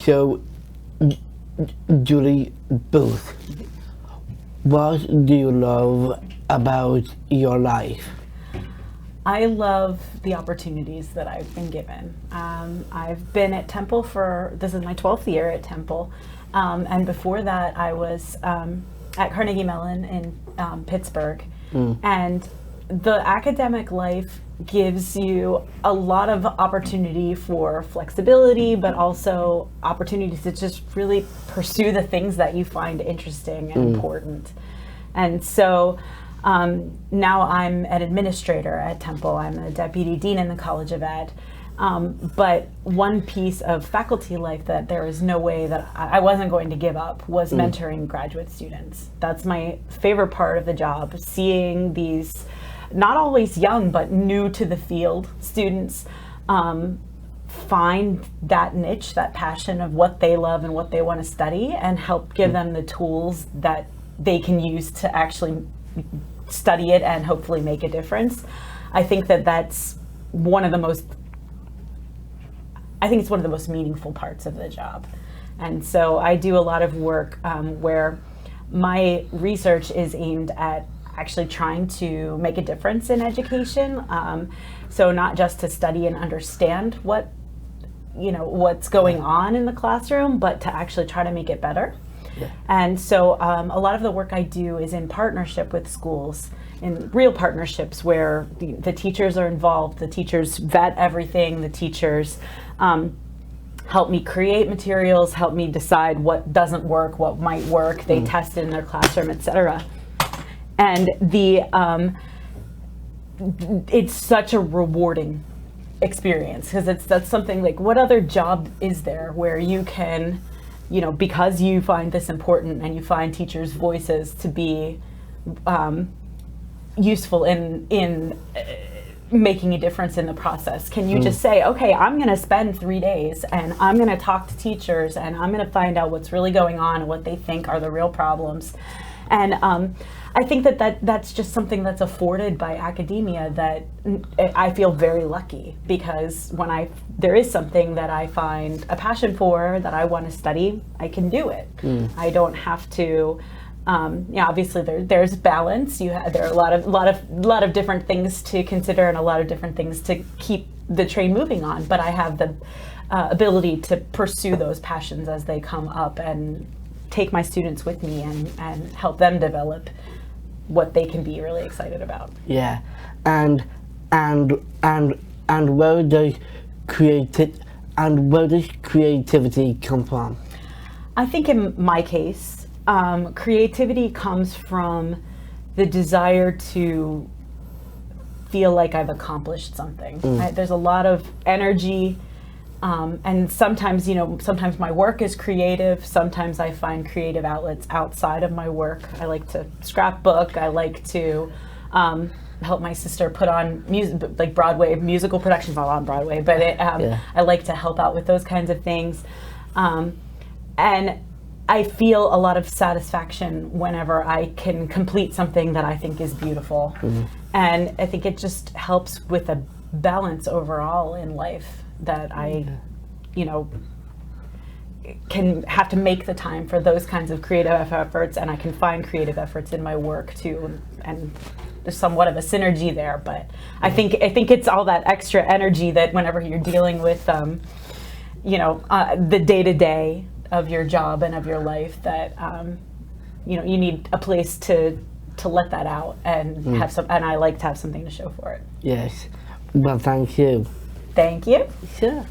So, Julie Booth, what do you love about your life? I love the opportunities that I've been given. I've been at Temple this is my 12th year at Temple, and before that I was at Carnegie Mellon in Pittsburgh. And the academic life gives you a lot of opportunity for flexibility, but also opportunities to just really pursue the things that you find interesting and important. And so now I'm an administrator at Temple. I'm a deputy dean in the College of Ed. But one piece of faculty life that there is no way that I wasn't going to give up was mentoring graduate students. That's my favorite part of the job, seeing these not always young, but new to the field students find that niche, that passion of what they love and what they want to study, and help give them the tools that they can use to actually study it and hopefully make a difference. I think that's one of the most meaningful parts of the job. And so I do a lot of work where my research is aimed at actually trying to make a difference in education. So not just to study and understand what's going on in the classroom, but to actually try to make it better. Yeah. And so a lot of the work I do is in partnership with schools, in real partnerships where the teachers are involved, the teachers vet everything, the teachers help me create materials, help me decide what doesn't work, what might work, they test it in their classroom, etc. And it's such a rewarding experience, because that's something like, what other job is there where you can, because you find this important and you find teachers' voices to be useful in making a difference in the process, can you just say, okay, I'm going to spend 3 days and I'm going to talk to teachers and I'm going to find out what's really going on and what they think are the real problems. And I think that's just something that's afforded by academia that I feel very lucky, because when there is something that I find a passion for, that I want to study, I can do it. I don't have to. Obviously there's balance. There are a lot of different things to consider and a lot of different things to keep the train moving on. But I have the ability to pursue those passions as they come up and take my students with me and help them develop what they can be really excited about. Yeah, and where does creativity come from? I think in my case, creativity comes from the desire to feel like I've accomplished something. There's a lot of energy. And sometimes my work is creative. Sometimes I find creative outlets outside of my work. I like to scrapbook. I like to help my sister put on music, like Broadway musical productions. Not on Broadway, but I like to help out with those kinds of things. And I feel a lot of satisfaction whenever I can complete something that I think is beautiful. And I think it just helps with a balance overall in life, that I, can have to make the time for those kinds of creative efforts, and I can find creative efforts in my work too, and there's somewhat of a synergy there. But I think it's all that extra energy that whenever you're dealing with, the day-to-day of your job and of your life, that you need a place to let that out and have some, and I like to have something to show for it. Yes. Well, thank you. Thank you. Sure.